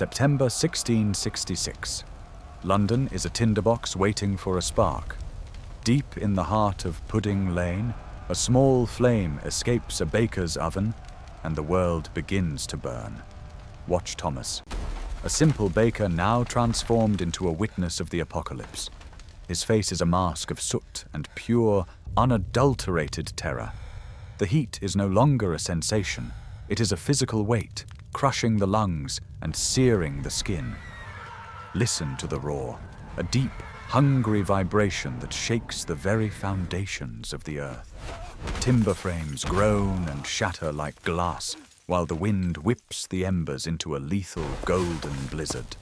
September 1666. London is a tinderbox waiting for a spark. Deep in the heart of Pudding Lane, a small flame escapes a baker's oven, and the world begins to burn. Watch Thomas, a simple baker now transformed into a witness of the apocalypse. His face is a mask of soot and pure, unadulterated terror. The heat is no longer a sensation. It is a physical weight, crushing the lungs and searing the skin. Listen to the roar, a deep, hungry vibration that shakes the very foundations of the earth. Timber frames groan and shatter like glass, while the wind whips the embers into a lethal golden blizzard.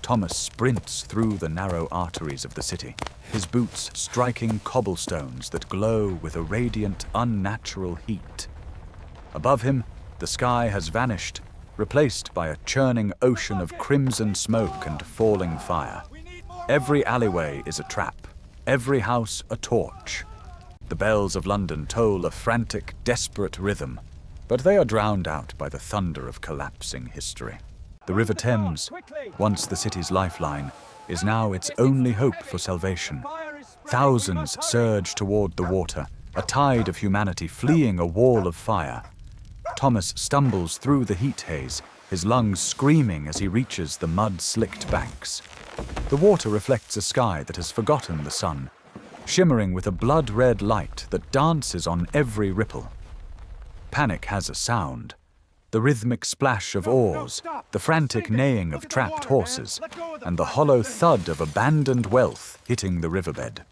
Thomas sprints through the narrow arteries of the city, his boots striking cobblestones that glow with a radiant, unnatural heat. Above him, the sky has vanished, replaced by a churning ocean of crimson smoke and falling fire. Every alleyway is a trap, every house a torch. The bells of London toll a frantic, desperate rhythm, but they are drowned out by the thunder of collapsing history. The River Thames, once the city's lifeline, is now its only hope for salvation. Thousands surge toward the water, a tide of humanity fleeing a wall of fire. Thomas stumbles through the heat haze, his lungs screaming as he reaches the mud-slicked banks. The water reflects a sky that has forgotten the sun, shimmering with a blood-red light that dances on every ripple. Panic has a sound. The rhythmic splash of oars, the frantic neighing of trapped horses, and the hollow thud of abandoned wealth hitting the riverbed.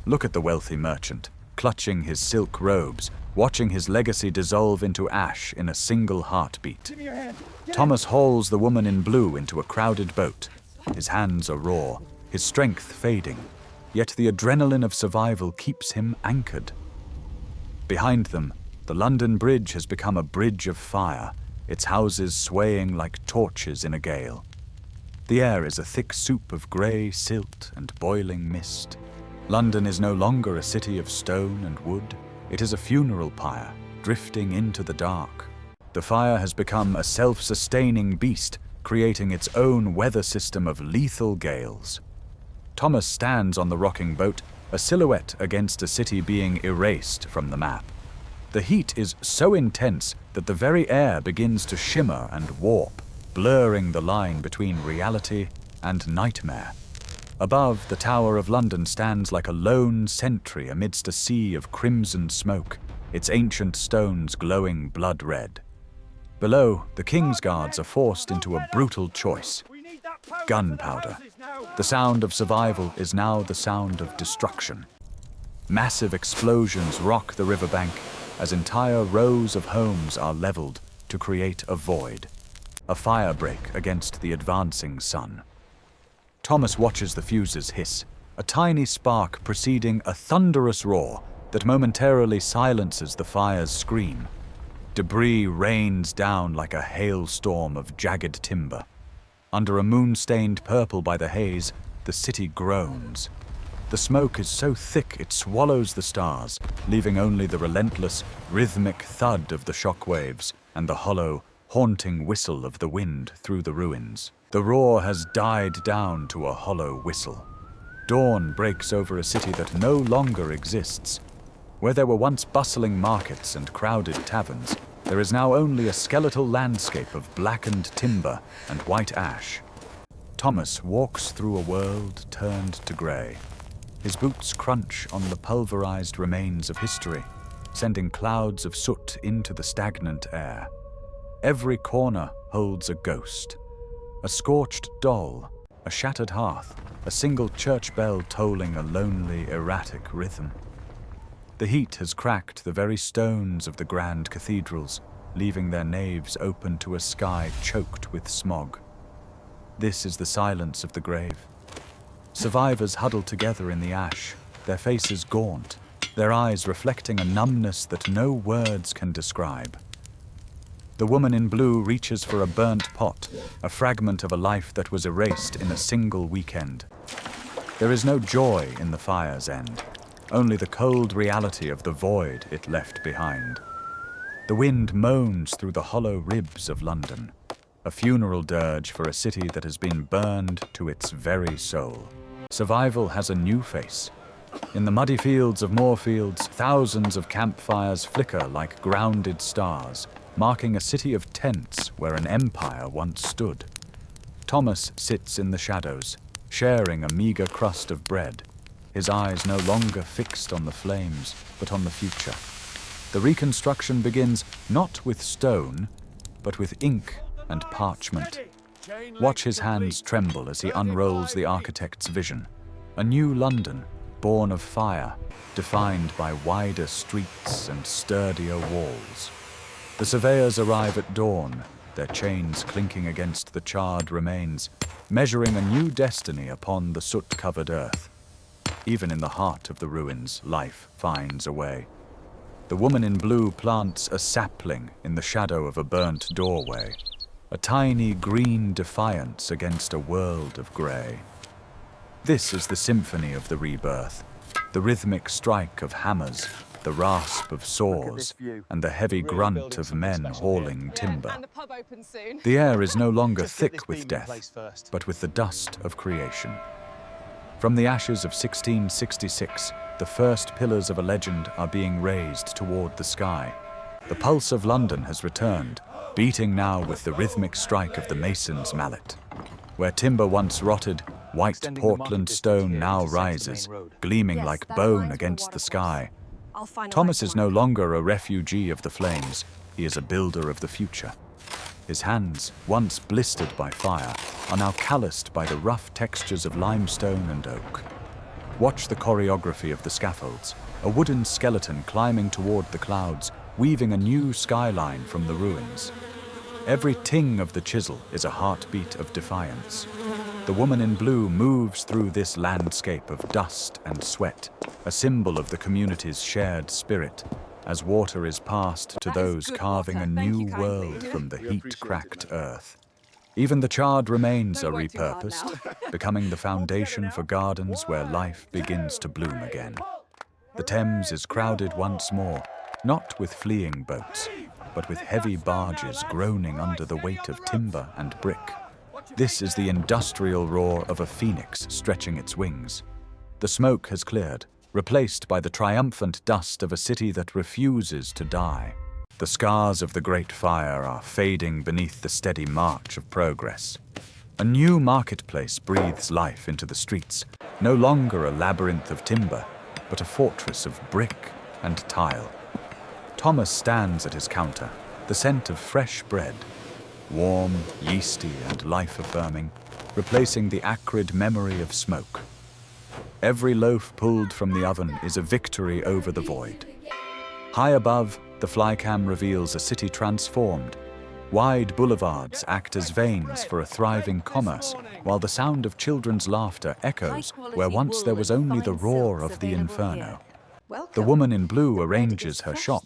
Look at the wealthy merchant, clutching his silk robes, watching his legacy dissolve into ash in a single heartbeat. Thomas hauls the woman in blue into a crowded boat. His hands are raw, his strength fading, yet the adrenaline of survival keeps him anchored. Behind them, the London Bridge has become a bridge of fire, its houses swaying like torches in a gale. The air is a thick soup of grey silt and boiling mist. London is no longer a city of stone and wood. It is a funeral pyre, drifting into the dark. The fire has become a self-sustaining beast, creating its own weather system of lethal gales. Thomas stands on the rocking boat, a silhouette against a city being erased from the map. The heat is so intense that the very air begins to shimmer and warp, blurring the line between reality and nightmare. Above, the Tower of London stands like a lone sentry amidst a sea of crimson smoke, its ancient stones glowing blood-red. Below, the King's Guards are forced into a brutal choice. Gunpowder. The sound of survival is now the sound of destruction. Massive explosions rock the riverbank as entire rows of homes are leveled to create a void, a firebreak against the advancing sun. Thomas watches the fuses hiss, a tiny spark preceding a thunderous roar that momentarily silences the fire's scream. Debris rains down like a hailstorm of jagged timber. Under a moon-stained purple by the haze, the city groans. The smoke is so thick it swallows the stars, leaving only the relentless, rhythmic thud of the shockwaves and the hollow, haunting whistle of the wind through the ruins. The roar has died down to a hollow whistle. Dawn breaks over a city that no longer exists. Where there were once bustling markets and crowded taverns, there is now only a skeletal landscape of blackened timber and white ash. Thomas walks through a world turned to grey. His boots crunch on the pulverized remains of history, sending clouds of soot into the stagnant air. Every corner holds a ghost. A scorched doll, a shattered hearth, a single church bell tolling a lonely, erratic rhythm. The heat has cracked the very stones of the grand cathedrals, leaving their naves open to a sky choked with smog. This is the silence of the grave. Survivors huddle together in the ash, their faces gaunt, their eyes reflecting a numbness that no words can describe. The woman in blue reaches for a burnt pot, a fragment of a life that was erased in a single weekend. There is no joy in the fire's end, only the cold reality of the void it left behind. The wind moans through the hollow ribs of London. a funeral dirge for a city that has been burned to its very soul. Survival has a new face. In the muddy fields of Moorfields, thousands of campfires flicker like grounded stars, marking a city of tents where an empire once stood. Thomas sits in the shadows, sharing a meager crust of bread, his eyes no longer fixed on the flames, but on the future. The reconstruction begins not with stone, but with ink and parchment. Watch his hands tremble as he unrolls the architect's vision. A new London, born of fire, defined by wider streets and sturdier walls. The surveyors arrive at dawn, their chains clinking against the charred remains, measuring a new destiny upon the soot-covered earth. Even in the heart of the ruins, life finds a way. The woman in blue plants a sapling in the shadow of a burnt doorway, a tiny green defiance against a world of grey. This is the symphony of the rebirth, the rhythmic strike of hammers, the rasp of saws, and the heavy grunt of men hauling timber. The air is no longer thick with death, but with the dust of creation. From the ashes of 1666, the first pillars of a legend are being raised toward the sky. The pulse of London has returned, beating now with the rhythmic strike of the mason's mallet. Where timber once rotted, white Portland stone now rises, gleaming like bone against the sky. Thomas is no longer a refugee of the flames, he is a builder of the future. His hands, once blistered by fire, are now calloused by the rough textures of limestone and oak. Watch the choreography of the scaffolds, a wooden skeleton climbing toward the clouds, weaving a new skyline from the ruins. Every ting of the chisel is a heartbeat of defiance. The woman in blue moves through this landscape of dust and sweat, a symbol of the community's shared spirit, as water is passed to those carving a new world from the heat-cracked earth. Even the charred remains are repurposed, becoming the foundation for gardens where life begins to bloom again. The Thames is crowded once more, not with fleeing boats, but with heavy barges groaning under the weight of timber and brick. This is the industrial roar of a phoenix stretching its wings. The smoke has cleared, replaced by the triumphant dust of a city that refuses to die. The scars of the Great Fire are fading beneath the steady march of progress. A new marketplace breathes life into the streets, no longer a labyrinth of timber, but a fortress of brick and tile. Thomas stands at his counter, the scent of fresh bread, warm, yeasty, and life-affirming, replacing the acrid memory of smoke. Every loaf pulled from the oven is a victory over the void. High above, the flycam reveals a city transformed. Wide boulevards act as veins for a thriving commerce, while the sound of children's laughter echoes where once there was only the roar of the inferno. The woman in blue arranges her shop,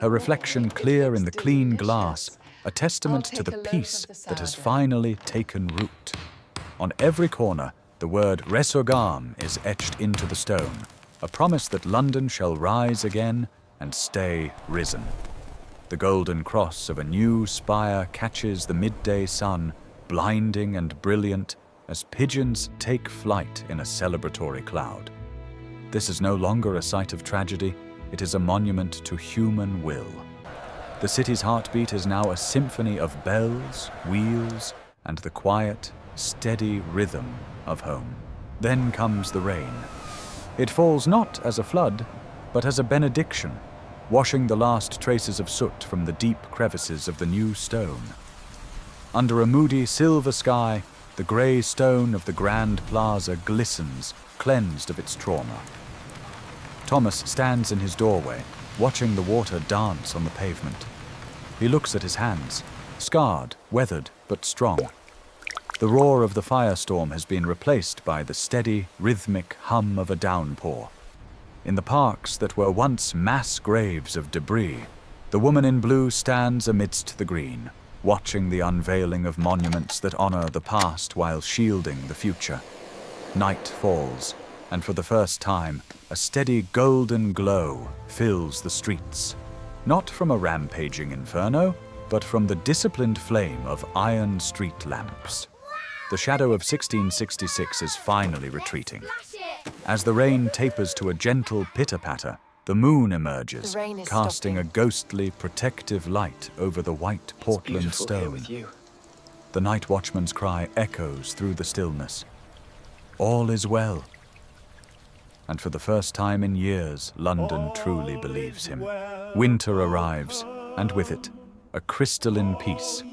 her reflection clear in the clean glass, a testament to the peace that has finally taken root. On every corner, the word resurgam is etched into the stone, a promise that London shall rise again and stay risen. The golden cross of a new spire catches the midday sun, blinding and brilliant, as pigeons take flight in a celebratory cloud. This is no longer a site of tragedy, it is a monument to human will. The city's heartbeat is now a symphony of bells, wheels, and the quiet, steady rhythm of home. Then comes the rain. It falls not as a flood, but as a benediction, washing the last traces of soot from the deep crevices of the new stone. Under a moody silver sky, the grey stone of the Grand Plaza glistens, cleansed of its trauma. Thomas stands in his doorway, watching the water dance on the pavement. He looks at his hands, scarred, weathered, but strong. The roar of the firestorm has been replaced by the steady, rhythmic hum of a downpour. In the parks that were once mass graves of debris, the woman in blue stands amidst the green, watching the unveiling of monuments that honor the past while shielding the future. Night falls, and for the first time, a steady golden glow fills the streets. Not from a rampaging inferno, but from the disciplined flame of iron street lamps. The shadow of 1666 is finally retreating. As the rain tapers to a gentle pitter-patter, the moon emerges, casting a ghostly, protective light over the white Portland stone. The night watchman's cry echoes through the stillness. All is well. And for the first time in years, London truly believes him. Winter arrives, and with it, a crystalline peace.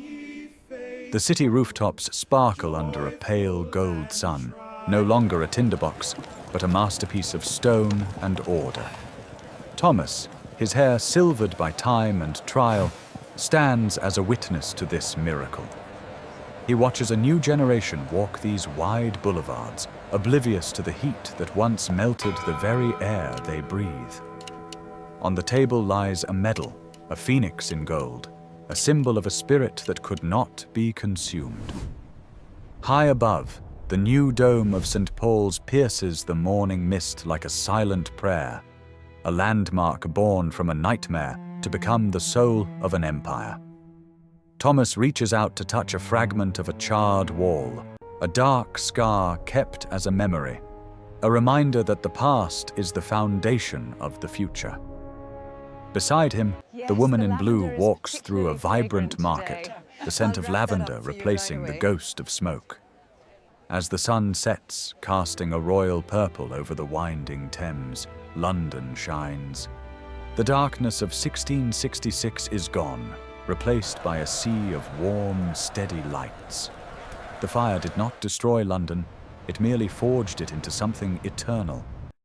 The city rooftops sparkle under a pale gold sun, no longer a tinderbox, but a masterpiece of stone and order. Thomas, his hair silvered by time and trial, stands as a witness to this miracle. He watches a new generation walk these wide boulevards, oblivious to the heat that once melted the very air they breathe. On the table lies a medal, a phoenix in gold, a symbol of a spirit that could not be consumed. High above, the new dome of St. Paul's pierces the morning mist like a silent prayer, a landmark born from a nightmare to become the soul of an empire. Thomas reaches out to touch a fragment of a charred wall, a dark scar kept as a memory, a reminder that the past is the foundation of the future. Beside him, the woman in blue walks through a vibrant market, the scent of lavender replacing the ghost of smoke. As the sun sets, casting a royal purple over the winding Thames, London shines. The darkness of 1666 is gone, replaced by a sea of warm, steady lights. The fire did not destroy London, it merely forged it into something eternal.